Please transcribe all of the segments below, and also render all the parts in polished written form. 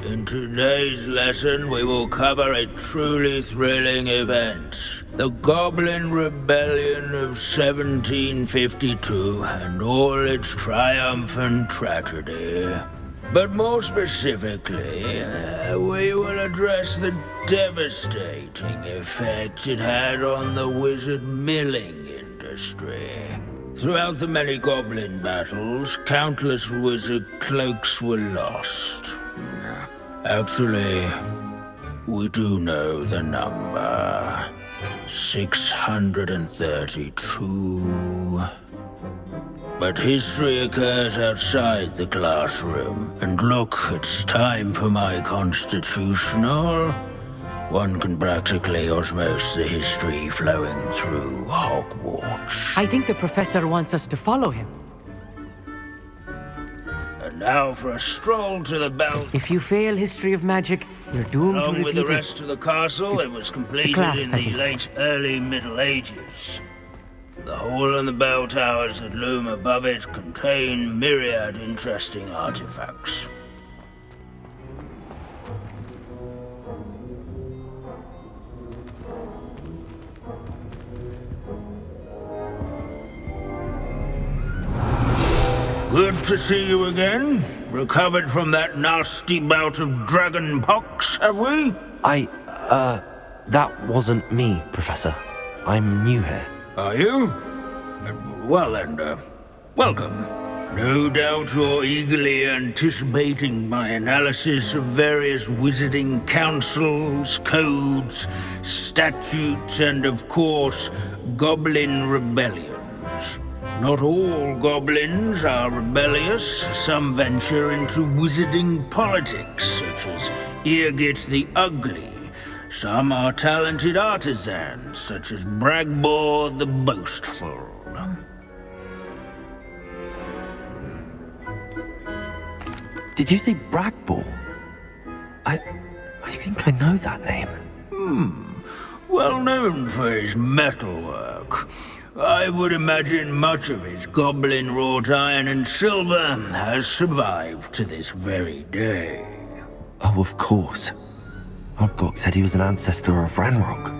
In today's lesson, we will cover a truly thrilling event. The Goblin Rebellion of 1752 and all its triumph and tragedy. But more specifically, we will address the devastating effect it had on the wizard milling industry. Throughout the many goblin battles, countless wizard cloaks were lost. Actually, we do know the number. 632. But history occurs outside the classroom. And look, it's time for my constitutional. One can practically osmose the history flowing through Hogwarts. I think the professor wants us to follow him. And now for a stroll to the bell. If you fail history of magic, you're doomed to repeat it. Along with the rest of the castle, it was completed in the late early Middle Ages. The hall and the bell towers that loom above it contain myriad interesting artifacts. Good to see you again. Recovered from that nasty bout of dragon pox, have we? That wasn't me, Professor. I'm new here. Are you? Well then, welcome. No doubt you're eagerly anticipating my analysis of various wizarding councils, codes, statutes, and of course, goblin rebellions. Not all goblins are rebellious. Some venture into wizarding politics, such as Eargit the Ugly. Some are talented artisans, such as Bragbor the Boastful. Did you say Bragbor? I think I know that name. Well known for his metalwork. I would imagine much of his goblin-wrought iron and silver has survived to this very day. Oh, of course. Odgok said he was an ancestor of Ranrock.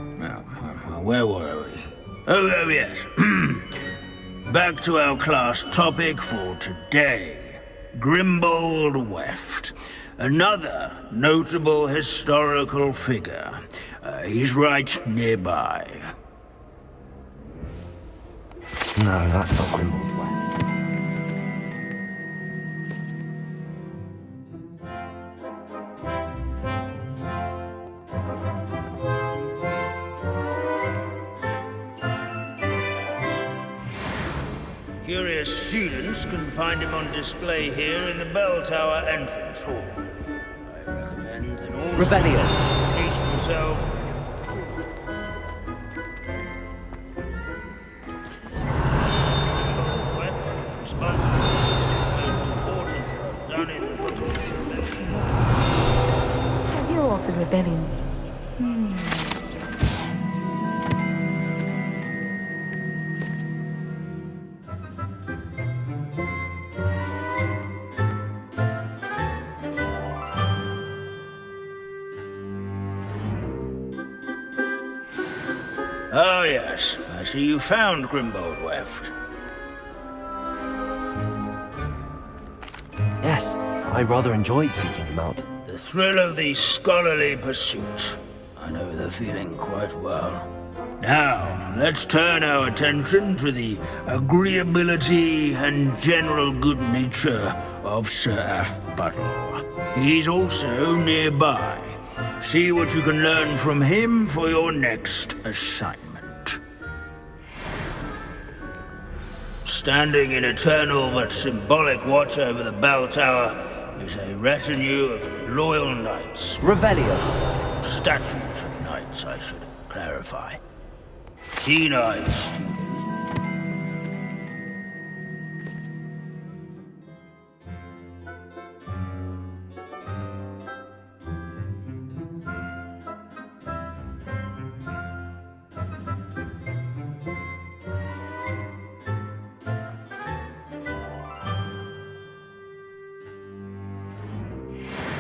Where were we? Oh yes. Back to our class topic for today. Grimbold Weft. Another notable historical figure. He's right nearby. No, that's not Grimbold Weft. Curious students can find him on display here in the bell tower entrance hall. I recommend that all Rebellion. Haste themselves. Responsible rebellion. Oh yes, I see you found Grimbold Weft. Yes, I rather enjoyed seeking him out. The thrill of the scholarly pursuit. I know the feeling quite well. Now, let's turn our attention to the agreeability and general good nature of Sir Athbuttle. He's also nearby. See what you can learn from him for your next assignment. Standing in eternal but symbolic watch over the bell tower is a retinue of loyal knights. Revelio. Statues of knights, I should clarify. Keen-eyed students.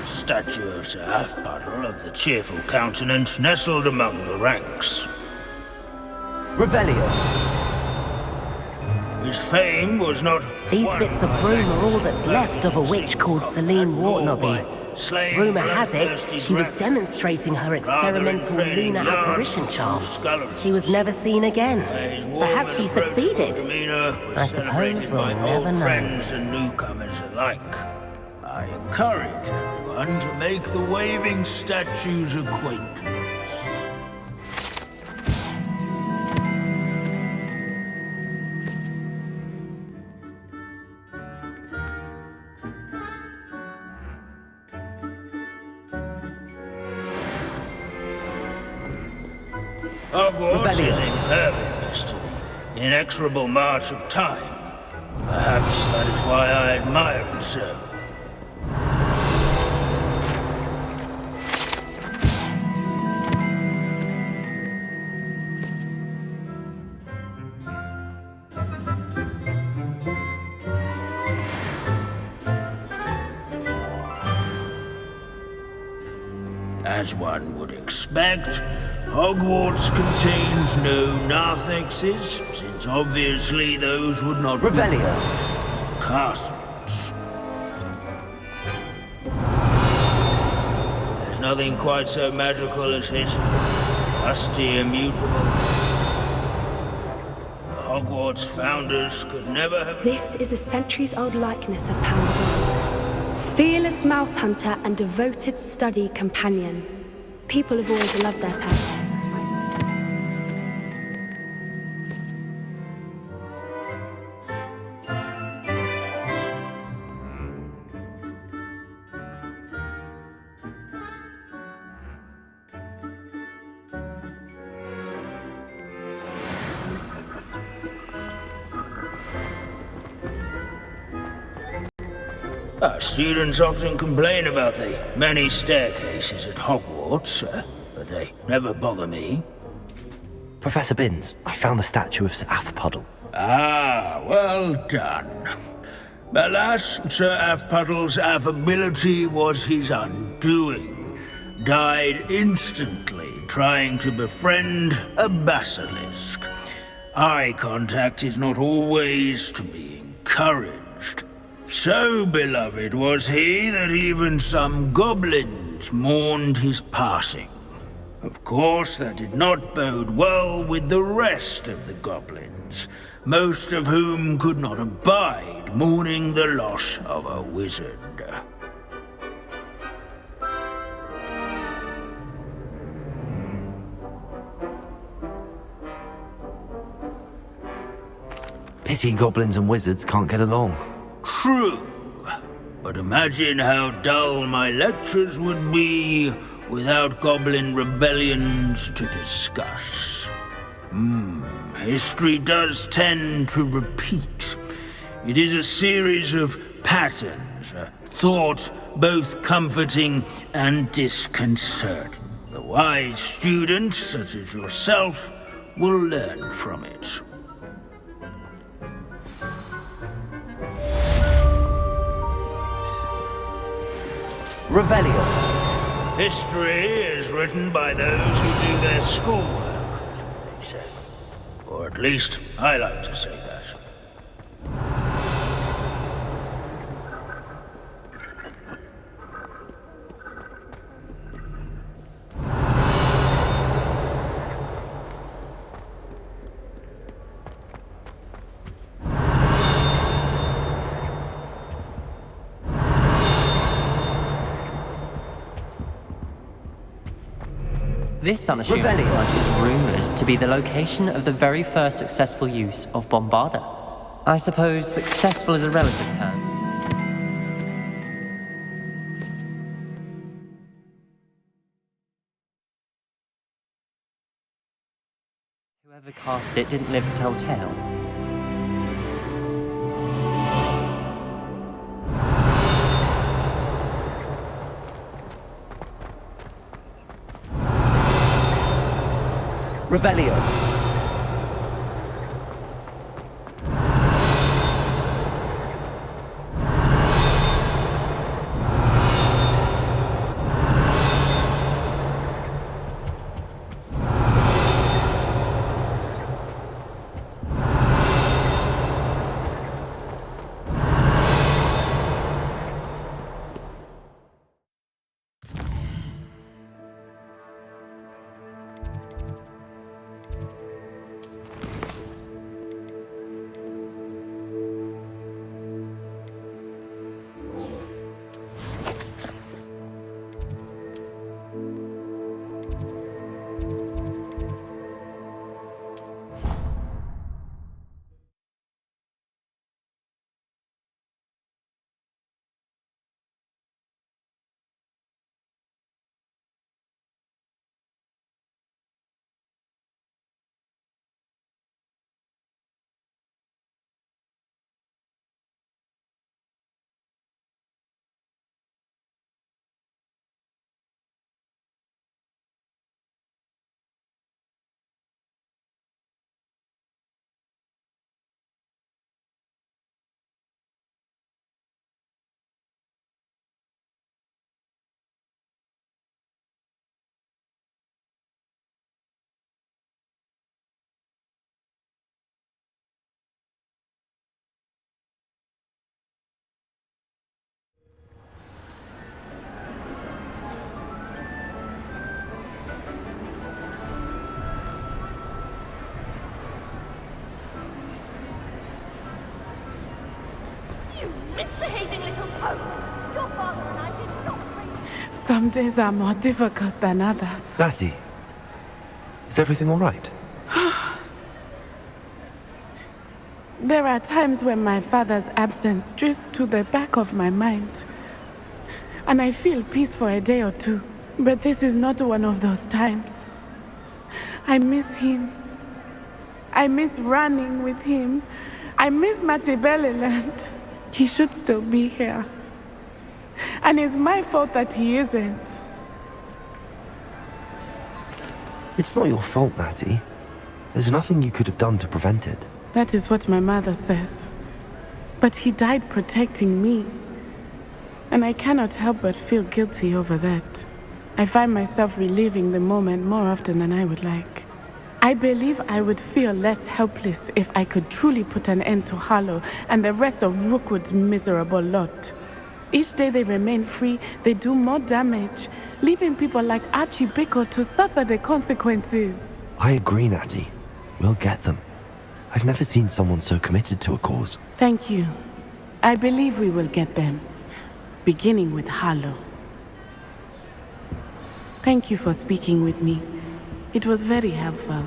Statue of Sir Athbuttle of the cheerful countenance nestled among the ranks. Revelio. His fame was not... These bits of broom are all that's left of a witch called Celine Wartnobby. Rumour has it, she was demonstrating her experimental lunar apparition charm. She was never seen again. Perhaps she succeeded. I suppose we'll never know. Friends and newcomers alike. I encourage everyone to make the waving statue's acquaintance. Hogwarts is impervious to the inexorable march of time. Perhaps that is why I admire it so. As one would expect, Hogwarts contains no narthexes, since obviously those would not be Revelio. castles. There's nothing quite so magical as history, rusty, immutable. The Hogwarts founders could never have... This is a centuries-old likeness of Poundador. Fearless mouse hunter and devoted study companion. People have always loved their pets. Our students often complain about the many staircases at Hogwarts, but they never bother me. Professor Binns, I found the statue of Sir Athbuttle. Ah, well done. Alas, Sir Athbuttle's affability was his undoing. Died instantly trying to befriend a basilisk. Eye contact is not always to be encouraged. So beloved was he that even some goblins mourned his passing. Of course, that did not bode well with the rest of the goblins, most of whom could not abide mourning the loss of a wizard. Pity goblins and wizards can't get along. True, but imagine how dull my lectures would be without goblin rebellions to discuss. History does tend to repeat. It is a series of patterns, a thought both comforting and disconcerting. wise student such as yourself will learn from it. Revelio. History is written by those who do their schoolwork, they say. Or at least, I like to say that. This unassuming sludge is rumored to be the location of the very first successful use of Bombarda. I suppose successful is a relative term. Whoever cast it didn't live to tell tale. Revelio. Misbehaving little pony. Your father and I did not bring. Some days are more difficult than others. Lassie, is everything all right? There are times when my father's absence drifts to the back of my mind, and I feel peace for a day or two. But this is not one of those times. I miss him. I miss running with him. I miss Matibeleland. He should still be here. And it's my fault that he isn't. It's not your fault, Natty. There's nothing you could have done to prevent it. That is what my mother says. But he died protecting me. And I cannot help but feel guilty over that. I find myself reliving the moment more often than I would like. I believe I would feel less helpless if I could truly put an end to Harlow and the rest of Rookwood's miserable lot. Each day they remain free, they do more damage, leaving people like Archie Bickle to suffer the consequences. I agree, Natty. We'll get them. I've never seen someone so committed to a cause. Thank you. I believe we will get them, beginning with Harlow. Thank you for speaking with me. It was very helpful.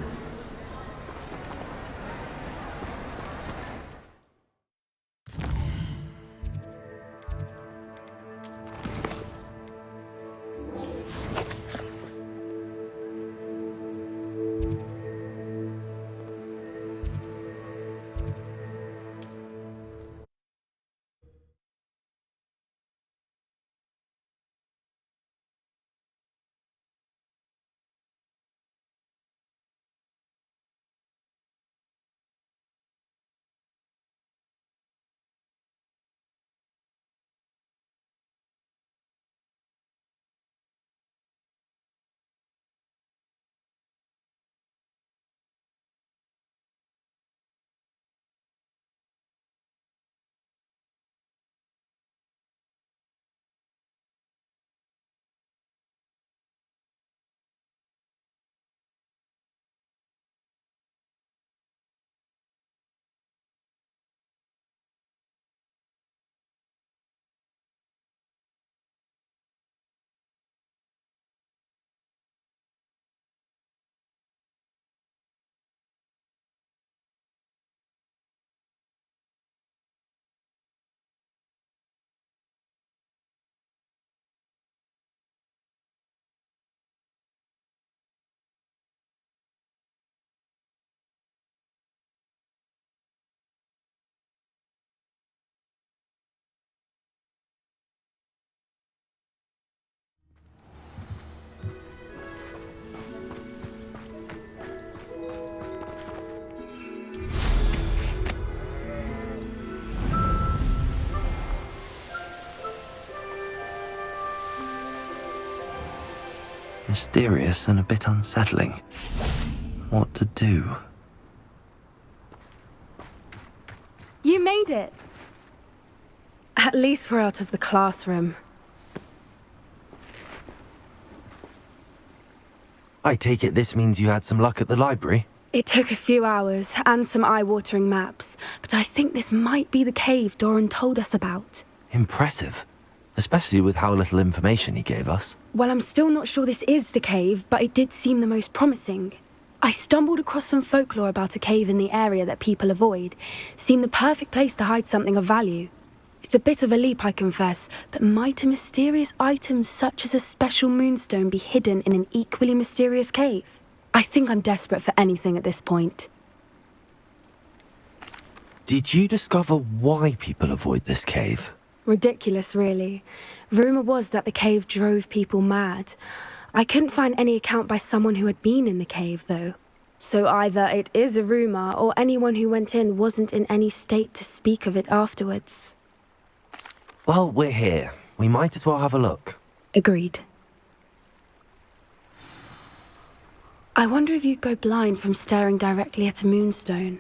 Mysterious and a bit unsettling. What to do? You made it. At least we're out of the classroom. I take it this means you had some luck at the library? It took a few hours and some eye-watering maps, but I think this might be the cave Doran told us about. Impressive. Especially with how little information he gave us. Well, I'm still not sure this is the cave, but it did seem the most promising. I stumbled across some folklore about a cave in the area that people avoid. Seemed the perfect place to hide something of value. It's a bit of a leap, I confess, but might a mysterious item such as a special moonstone be hidden in an equally mysterious cave? I think I'm desperate for anything at this point. Did you discover why people avoid this cave? Ridiculous, really. Rumour was that the cave drove people mad. I couldn't find any account by someone who had been in the cave, though. So either it is a rumour, or anyone who went in wasn't in any state to speak of it afterwards. Well, we're here. We might as well have a look. Agreed. I wonder if you'd go blind from staring directly at a moonstone.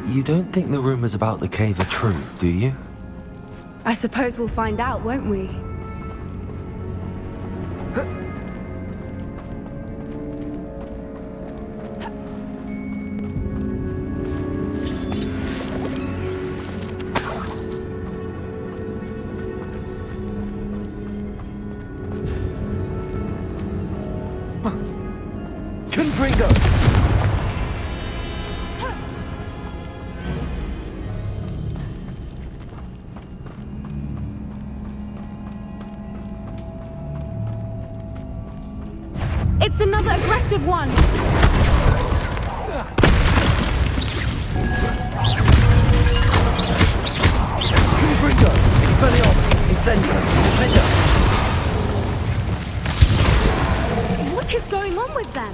You don't think the rumors about the cave are true, do you? I suppose we'll find out, won't we? Confringo! It's another aggressive one! Confringo! Expelliarmus! Incendio! Defender! What is going on with them?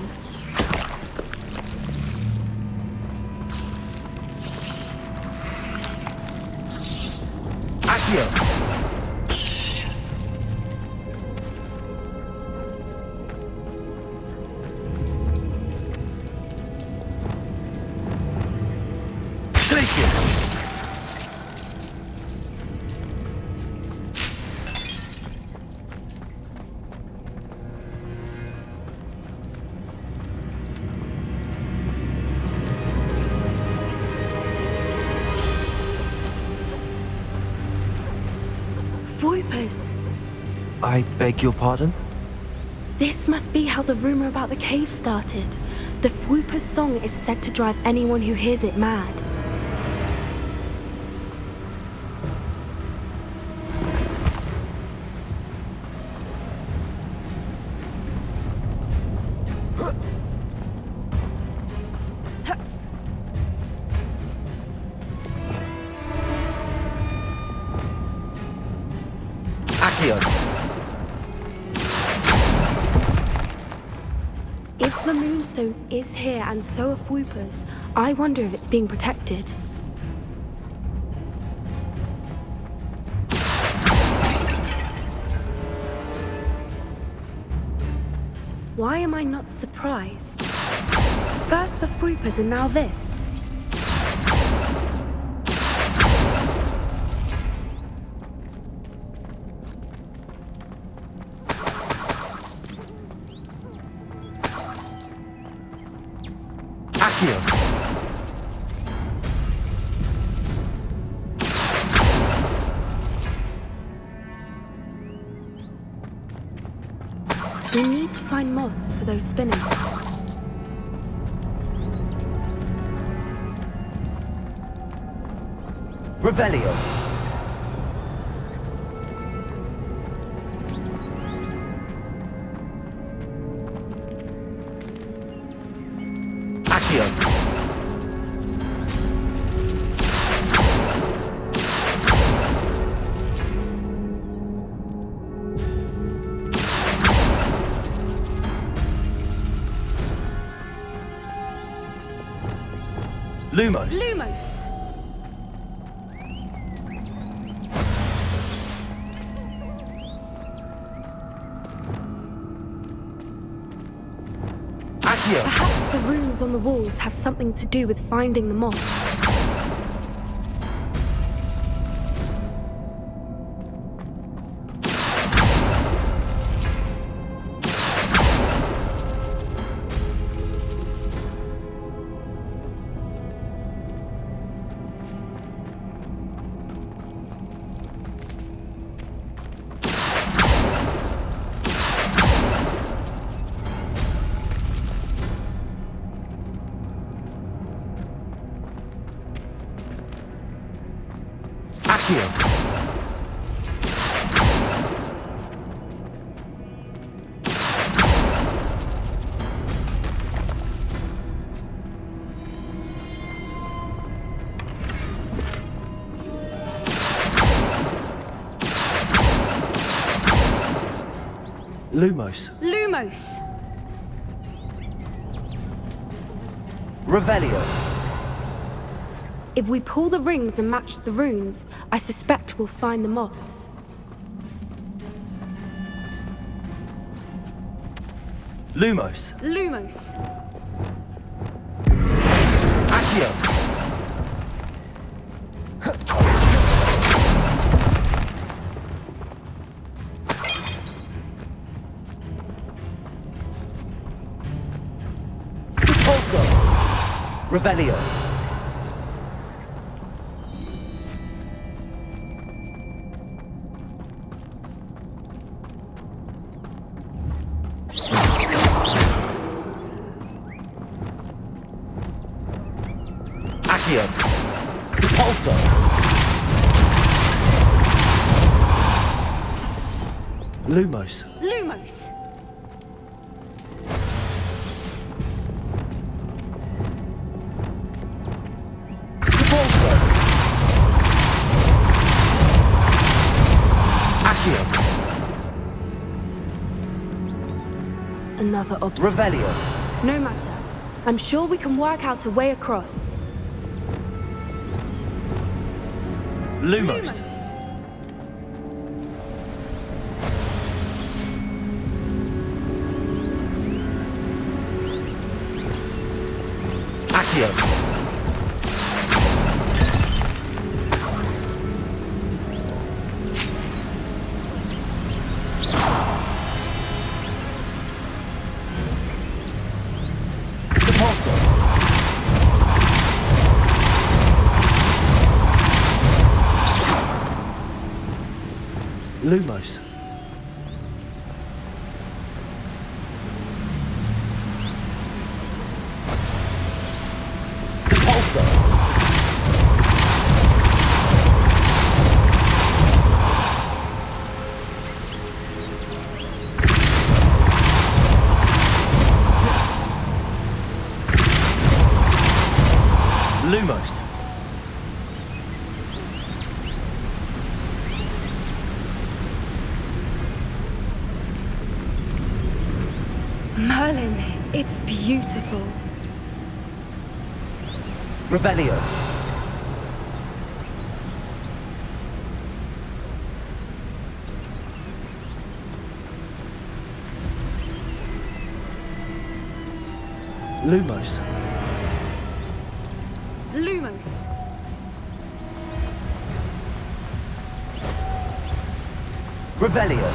Accio! Voipers! I beg your pardon? This must be how the rumor about the cave started. The Fwooper's song is said to drive anyone who hears it mad. If the moonstone is here and so are Fwoopers, I wonder if it's being protected. Why am I not surprised? First the Fwoopers and now this. need to find moths for those spinners. Revelio. Accio. Lumos. Lumos! Accio. Perhaps the runes on the walls have something to do with finding the moths. Accio. Lumos. Lumos! Revelio. If we pull the rings and match the runes, I suspect we'll find the moths. Lumos. Lumos! Accio. Repulso. Revelio. Accio. Repulso. Lumos. Lumos! Repulso. Accio. Another obstacle. Revelio. No matter. I'm sure we can work out a way across. Lumos. Accio. Repulso. Lumos. Repulso. Lumos. Merlin, it's beautiful. Revelio. Lumos. Lumos. Revelio.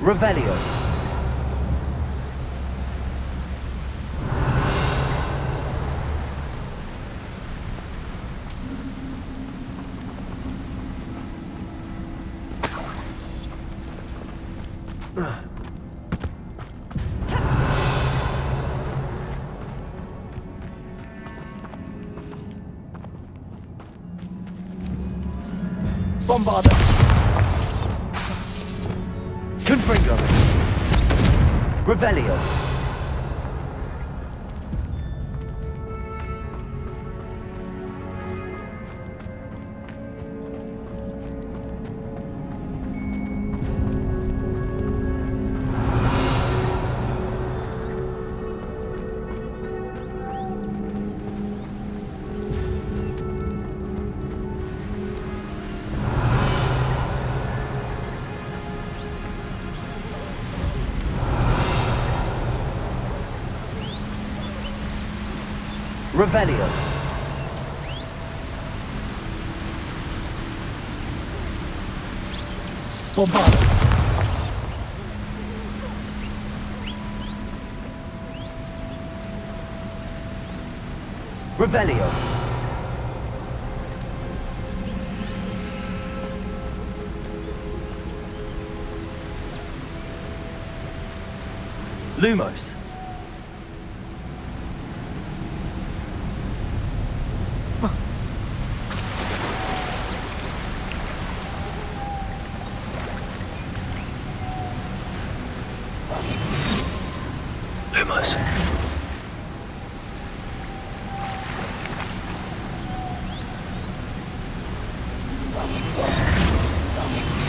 Revelio. Bombarda. Confringo. Revelio. Revelio. Bombarda. Revelio. Lumos. Lumos.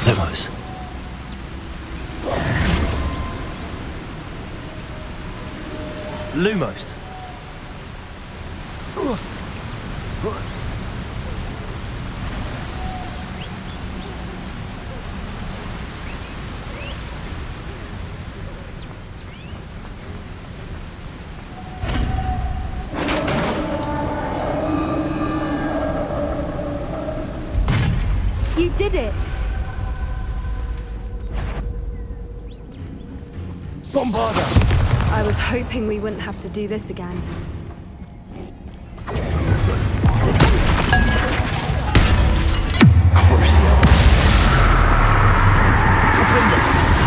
Lumos. Lumos. You did it! Bombarda. I was hoping we wouldn't have to do this again. Crucio. Confringo.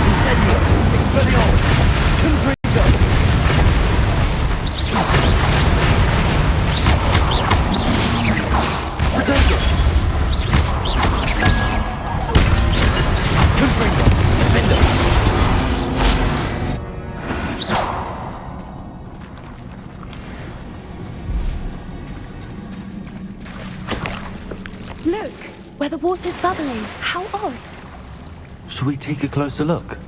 Incendio. Expelliarmus. Confringo. Protego. Confringo. Defendo. Look, where the water's bubbling. How odd. Should we take a closer look?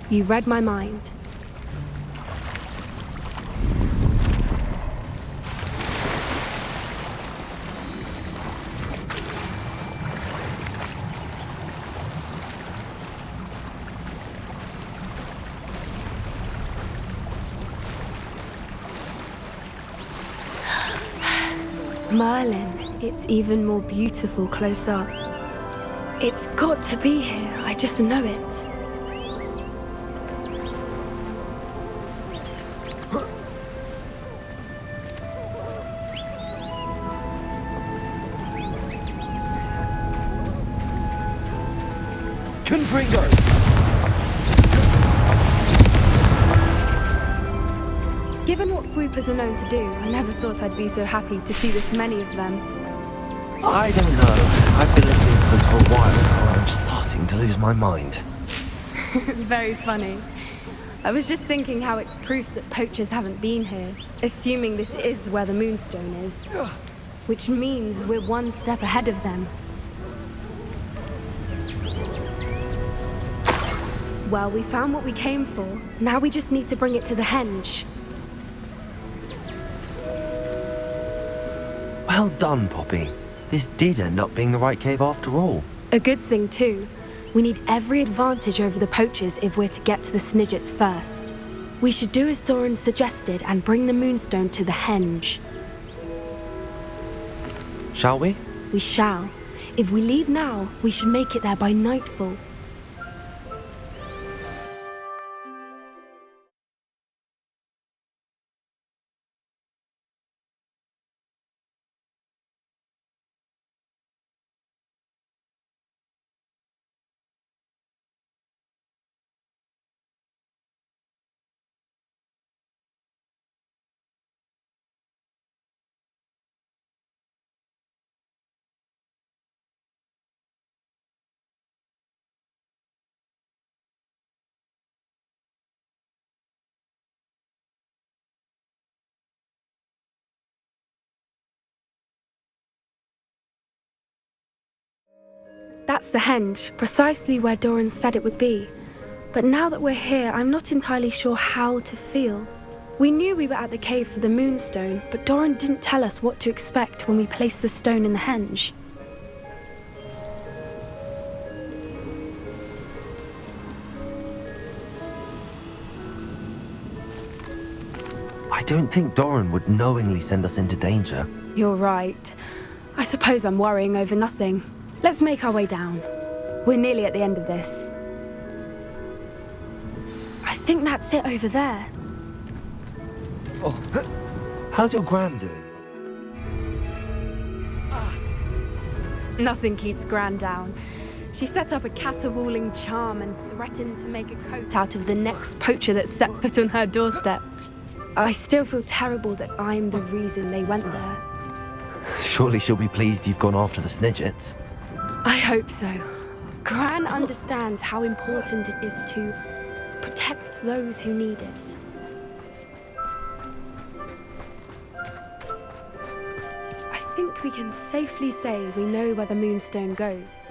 You read my mind. Merlin, it's even more beautiful close up. It's got to be here, I just know it. Confringo. Given what Fwoopas are known to do, I never thought I'd be so happy to see this many of them. I don't know. I've been listening to them for a while now, and I'm starting to lose my mind. Very funny. I was just thinking how it's proof that poachers haven't been here, assuming this is where the moonstone is. Which means we're one step ahead of them. Well, we found what we came for. Now we just need to bring it to the henge. Well done, Poppy. This did end up being the right cave after all. A good thing, too. We need every advantage over the poachers if we're to get to the Snidgets first. We should do as Doran suggested and bring the moonstone to the henge. Shall we? We shall. If we leave now, we should make it there by nightfall. That's the henge, precisely where Doran said it would be. But now that we're here, I'm not entirely sure how to feel. We knew we were at the cave for the moonstone, but Doran didn't tell us what to expect when we placed the stone in the henge. I don't think Doran would knowingly send us into danger. You're right. I suppose I'm worrying over nothing. Let's make our way down. We're nearly at the end of this. I think that's it over there. Oh, how's your gran doing? Nothing keeps Gran down. She set up a caterwauling charm and threatened to make a coat out of the next poacher that set foot on her doorstep. I still feel terrible that I'm the reason they went there. Surely she'll be pleased you've gone after the Snidgets. I hope so. Gran understands how important it is to protect those who need it. I think we can safely say we know where the moonstone goes.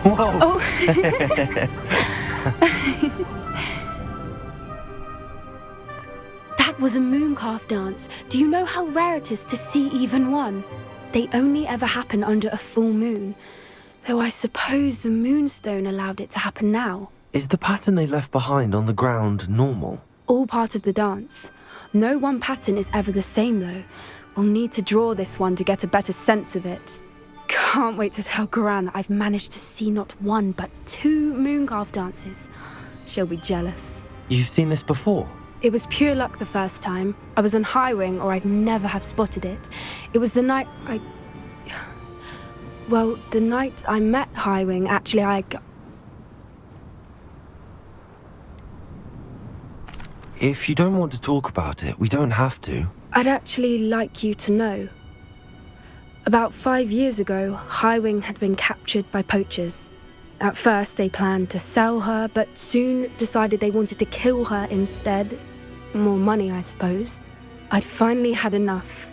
Whoa! Oh. That was a mooncalf dance. Do you know how rare it is to see even one? They only ever happen under a full moon. Though I suppose the moonstone allowed it to happen now. Is the pattern they left behind on the ground normal? All part of the dance. No one pattern is ever the same though. We'll need to draw this one to get a better sense of it. Can't wait to tell Gran that I've managed to see not one but 2 mooncalf dances. She'll be jealous. You've seen this before? It was pure luck the first time. I was on Highwing or I'd never have spotted it. It was the night Well, the night I met Highwing, actually If you don't want to talk about it, we don't have to. I'd actually like you to know. About 5 years ago, Highwing had been captured by poachers. At first, they planned to sell her, but soon decided they wanted to kill her instead. More money, I suppose. I'd finally had enough.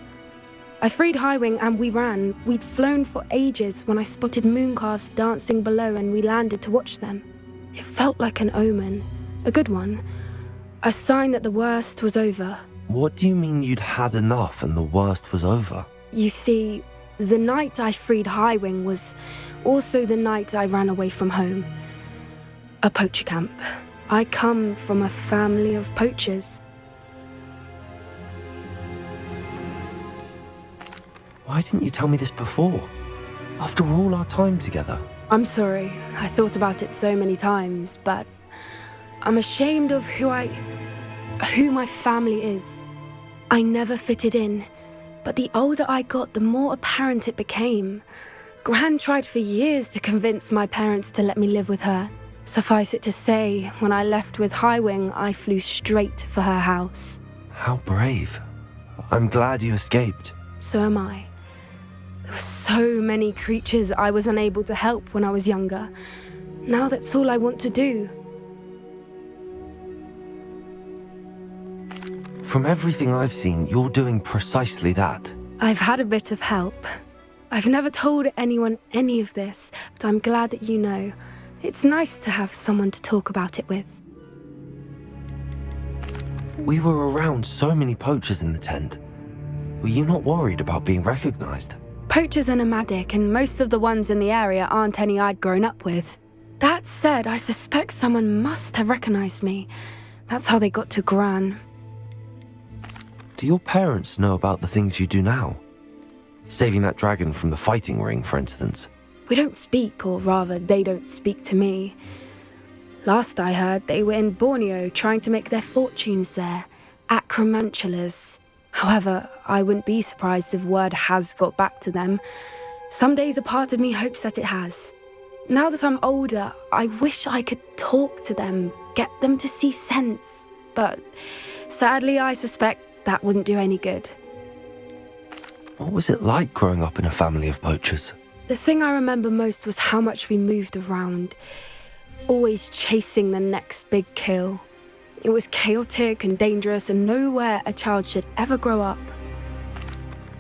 I freed Highwing and we ran. We'd flown for ages when I spotted mooncalves dancing below and we landed to watch them. It felt like an omen. A good one. A sign that the worst was over. What do you mean you'd had enough and the worst was over? You see, the night I freed Highwing was also the night I ran away from home. A poacher camp. I come from a family of poachers. Why didn't you tell me this before? After all our time together. I'm sorry. I thought about it so many times, but I'm ashamed of who my family is. I never fitted in. But the older I got, the more apparent it became. Gran tried for years to convince my parents to let me live with her. Suffice it to say, when I left with Highwing, I flew straight for her house. How brave. I'm glad you escaped. So am I. There were so many creatures I was unable to help when I was younger. Now that's all I want to do. From everything I've seen, you're doing precisely that. I've had a bit of help. I've never told anyone any of this, but I'm glad that you know. It's nice to have someone to talk about it with. We were around so many poachers in the tent. Were you not worried about being recognized? Poachers are nomadic, and most of the ones in the area aren't any I'd grown up with. That said, I suspect someone must have recognized me. That's how they got to Gran. Do your parents know about the things you do now? Saving that dragon from the fighting ring, for instance. We don't speak, or rather, they don't speak to me. Last I heard, they were in Borneo trying to make their fortunes there, acromantulas. However, I wouldn't be surprised if word has got back to them. Some days a part of me hopes that it has. Now that I'm older, I wish I could talk to them, get them to see sense. But sadly, I suspect that wouldn't do any good. What was it like growing up in a family of poachers? The thing I remember most was how much we moved around, always chasing the next big kill. It was chaotic and dangerous and nowhere a child should ever grow up.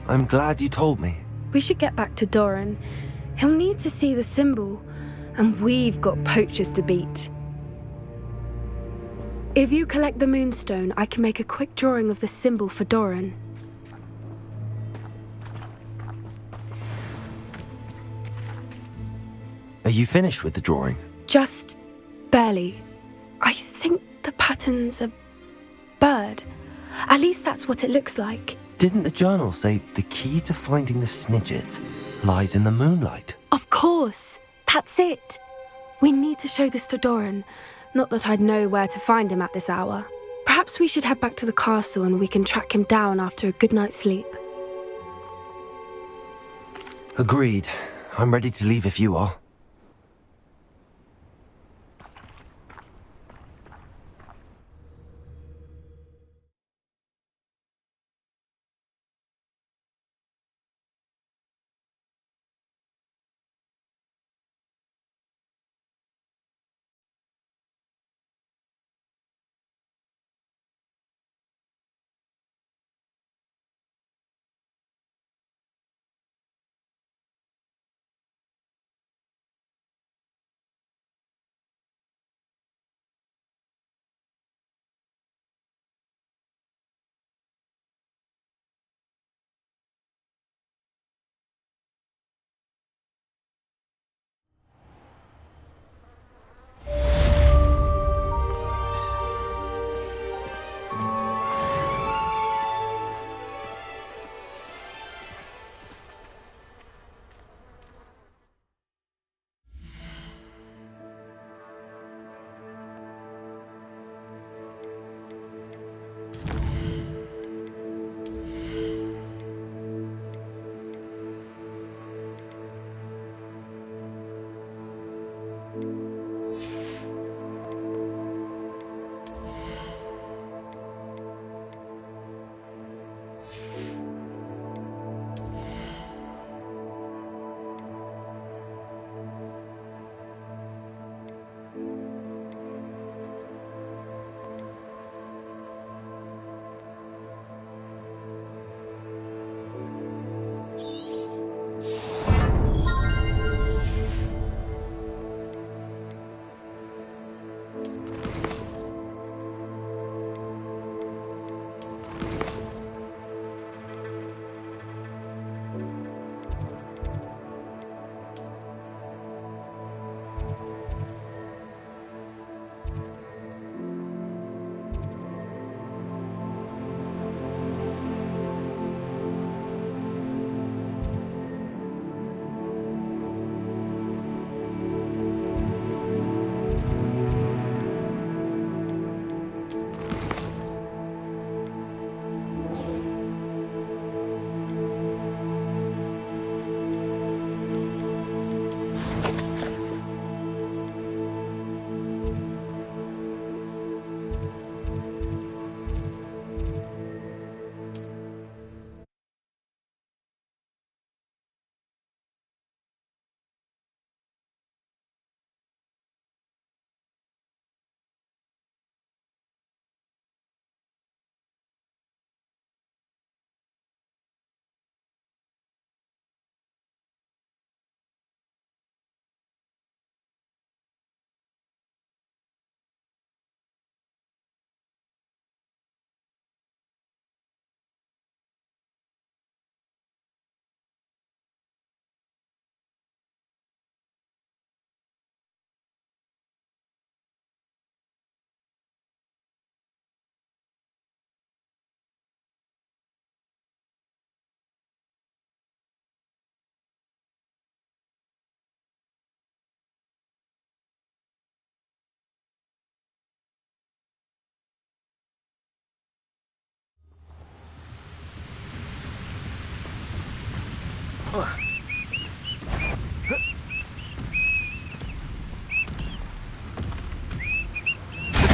I'm glad you told me. We should get back to Doran. He'll need to see the symbol, and we've got poachers to beat. If you collect the moonstone, I can make a quick drawing of the symbol for Doran. Are you finished with the drawing? Just barely. I think the pattern's a bird. At least that's what it looks like. Didn't the journal say the key to finding the Snidget lies in the moonlight? Of course. That's it. We need to show this to Doran. Not that I'd know where to find him at this hour. Perhaps we should head back to the castle and we can track him down after a good night's sleep. Agreed. I'm ready to leave if you are.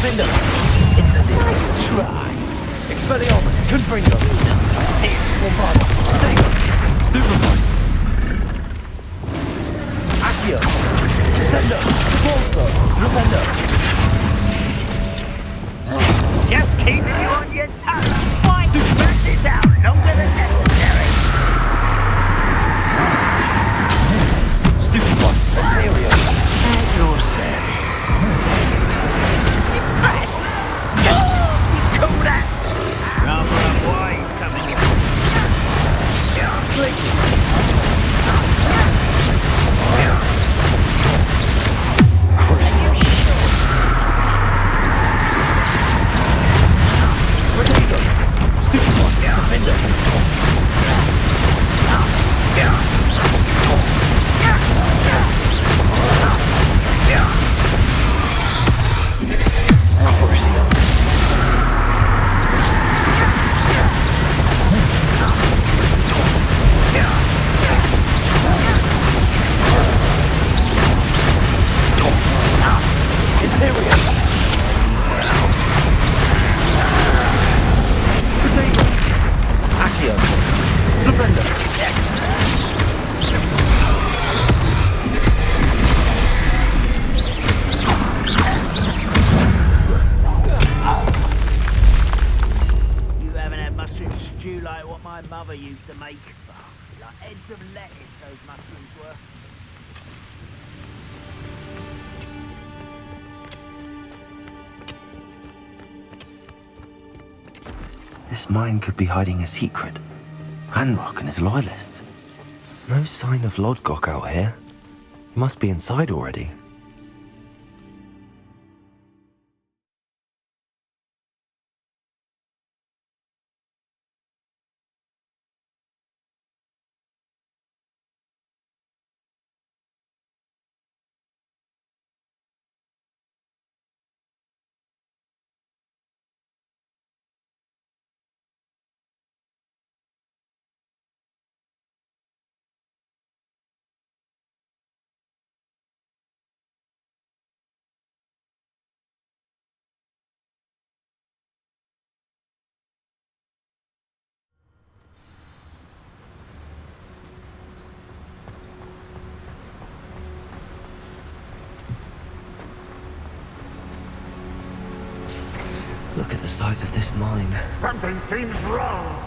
Defender! Incendio! Nice try! Expelliarmus! Confringo! Tips! Bombarda! Protego! Stupefy! Accio! Descendo! Repulso! Flipendo! Just keeping you on your toes. Why spread this out longer than necessary? Stupefy! Materia! At your service. Impressed? You call that? Rather unwise coming in. Crucial shit! Protego! Stupefy! Defender! Crucial! Imperial! Protego! Accio! Flipendo! You haven't had mushroom stew like what my mother used to make. Like heads of lettuce, those mushrooms were. This mine could be hiding a secret. Ranrock and his loyalists. No sign of Lodgok out here. He must be inside already. Look at the size of this mine. Something seems wrong.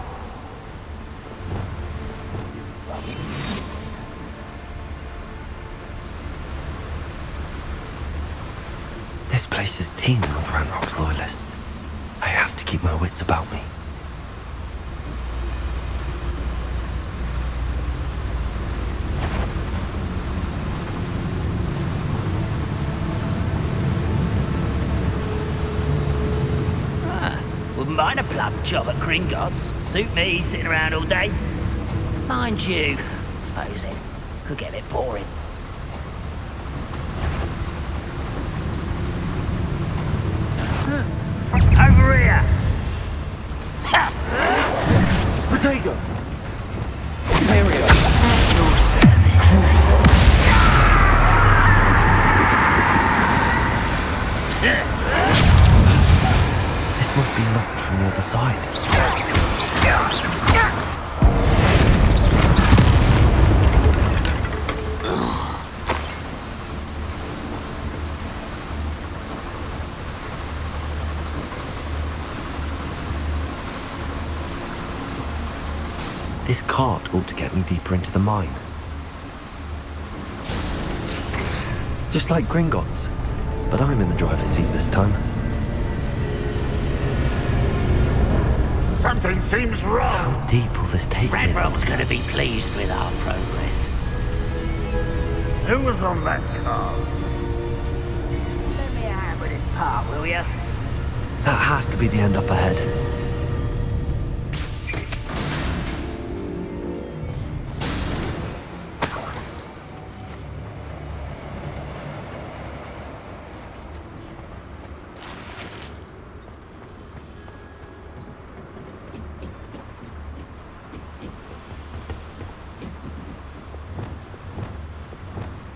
This place is teeming with Ranrock's loyalists. I have to keep my wits about me. Wouldn't mind a plum job at Gringotts. Suit me, sitting around all day. Mind you, suppose it could get a bit boring. Over here! Protego! Imperial! Your service. This must be locked from the other side. This cart ought to get me deeper into the mine. Just like Gringotts, but I'm in the driver's seat this time. Something seems wrong. How deep will this take me? Ranrock's gonna be pleased with our progress. Who was on that car? Lend me a hand with this part, will ya? That has to be the end up ahead.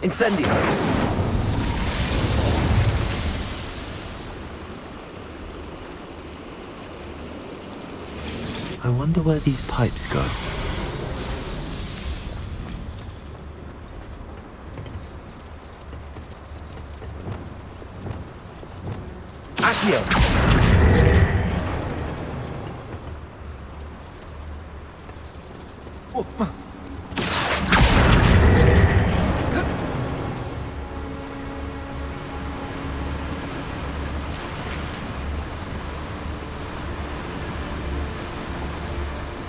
Incendio! I wonder where these pipes go. Accio!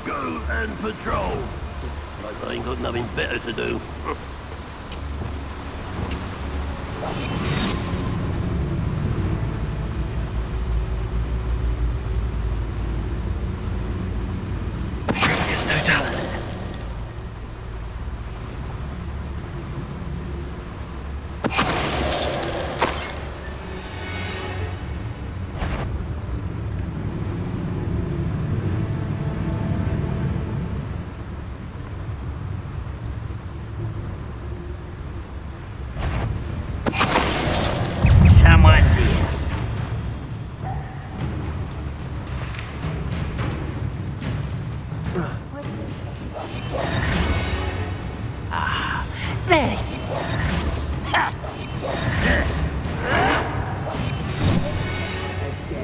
Go and patrol. Like I ain't got nothing better to do. It's no Dallas. Someone's here. There.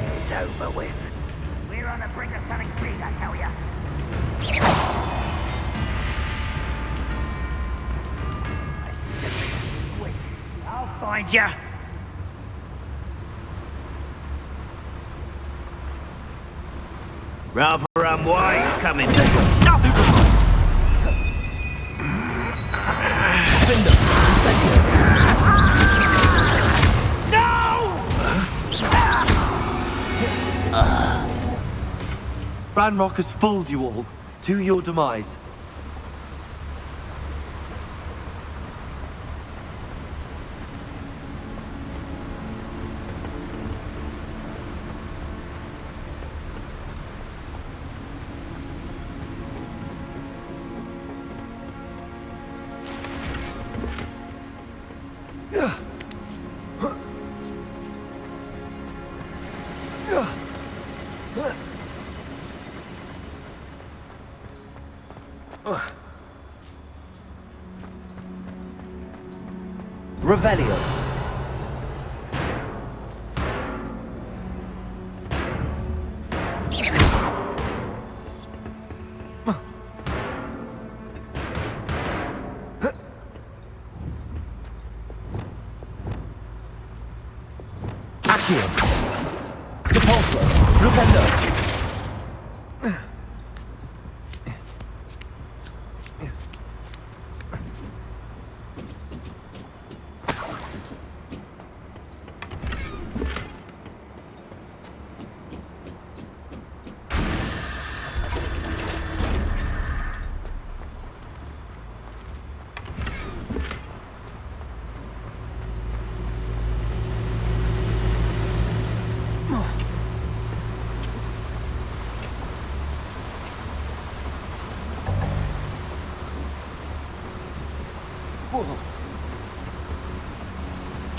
It's over with. We're on the brink of something big, I tell ya. I'll find ya. Rather unwise coming. Stop! Ranrock has fooled you all, to your demise. Revelio. Accio. Repulsor. Flipendo.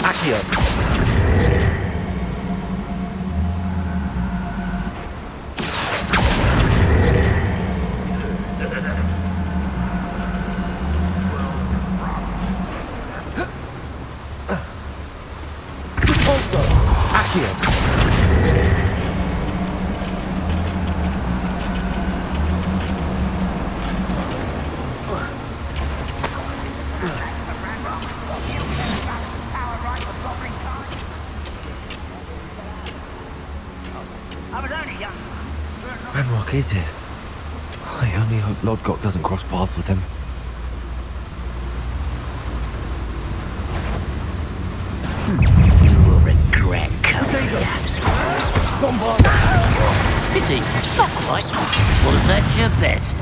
Accio. Repulsor. Accio. Ranrock is here. I only hope Lodgok doesn't cross paths with him. You will regret coming here. Pity, not quite. Was that your best?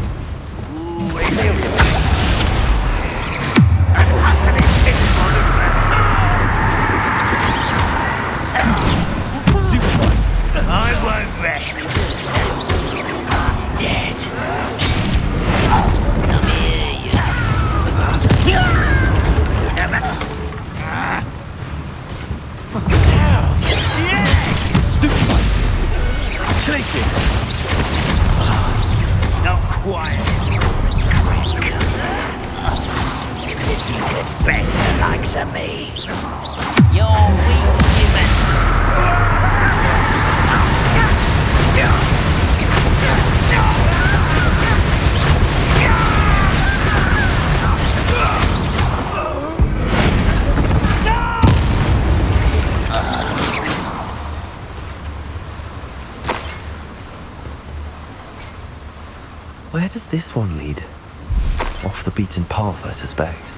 I won't rest. Dead. Come here, Stupid. Places. quiet. If you could best the likes of me. You're weak, human. Where does this one lead? Off the beaten path, I suspect.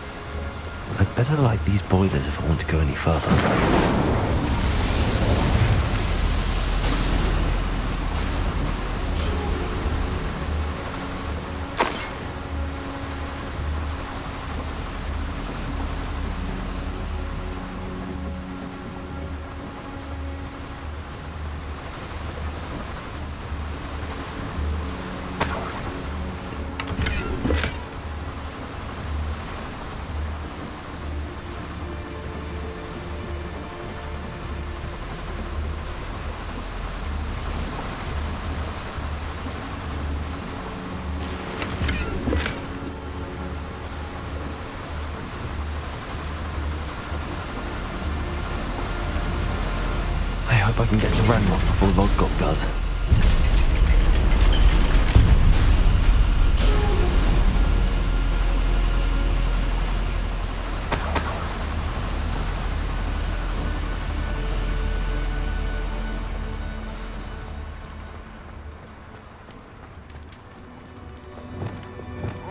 I'd better light these boilers if I want to go any further. I hope I can get to Ranrock before Lodgok does.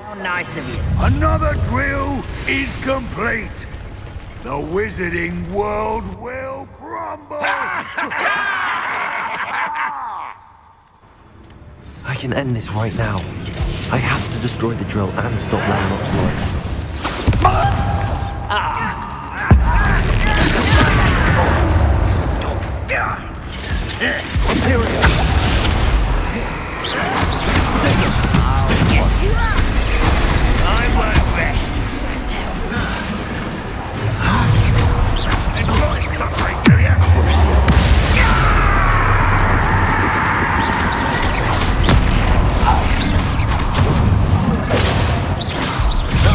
How nice of you. Another drill is complete. The wizarding world will crumble! I can end this right now. I have to destroy the drill and stop Ranrock's loyalists. I work best. Enjoy suffering, do ya? I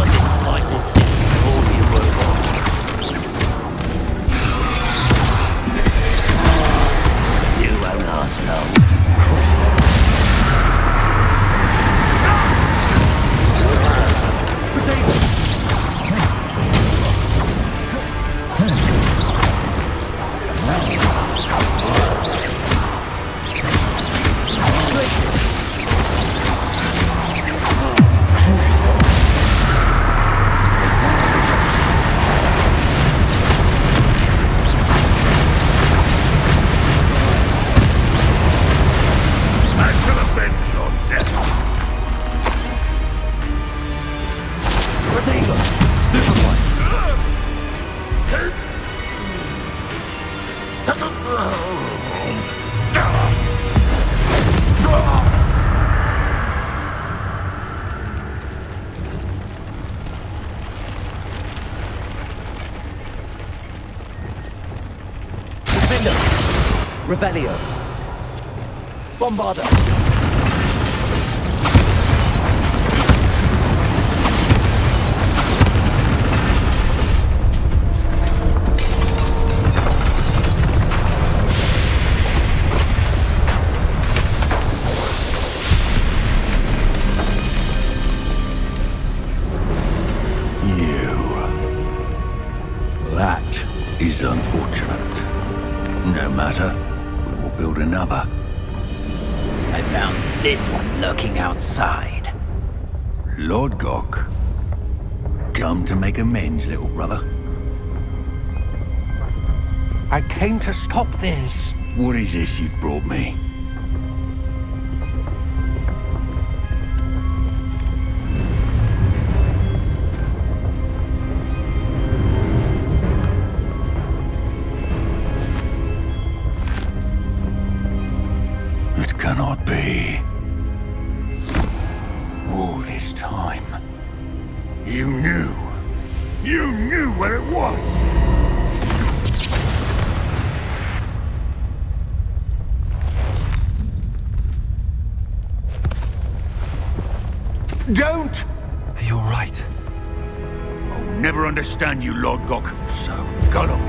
didn't like what's in before you were on. You won't last long. I shall avenge your death! Revelio. Bombarda. That is unfortunate. No matter, we will build another. I found this one lurking outside. Lodgok. Come to make amends, little brother. I came to stop this. What is this you've brought me? It cannot be. All this time, you knew. You knew where it was. Don't! You're right. I'll never understand you, Lord Gok. So gullible.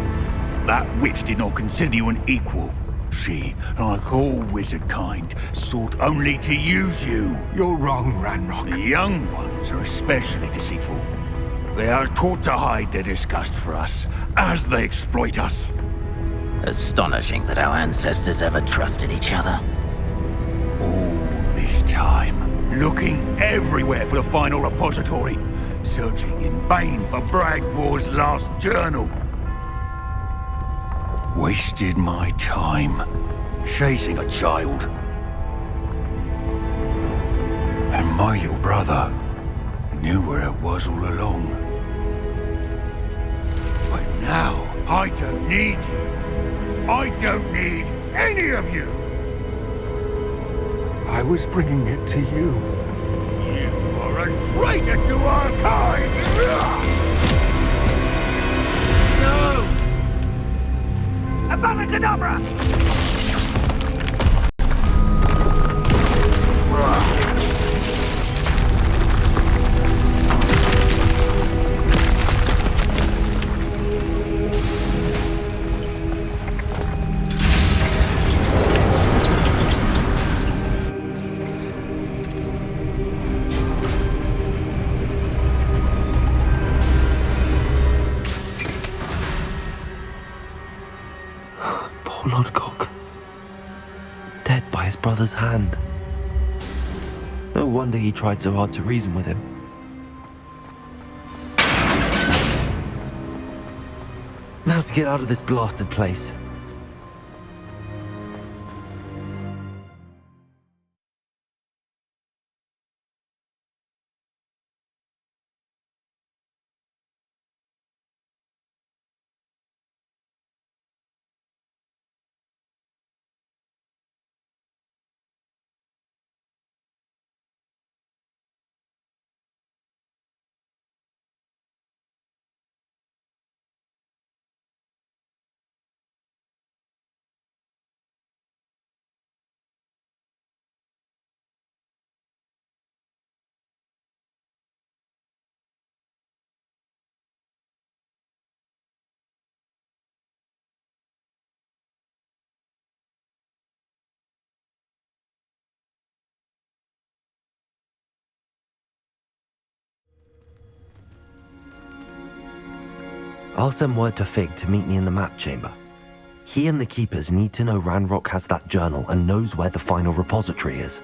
That witch did not consider you an equal. She, like all wizard kind, sought only to use you. You're wrong, Ranrock. The young ones are especially deceitful. They are taught to hide their disgust for us, as they exploit us. Astonishing that our ancestors ever trusted each other. All this time, looking everywhere for the final repository, searching in vain for Bragbor's last journal. Wasted my time, chasing a child. And my little brother knew where it was all along. But now, I don't need you. I don't need any of you. I was bringing it to you. You are a traitor to our kind! No! Avada Kedavra! Poor Lodgok. Dead by his brother's hand. No wonder he tried so hard to reason with him. Now to get out of this blasted place. I'll send word to Fig to meet me in the map chamber. He and the Keepers need to know Ranrock has that journal and knows where the final repository is.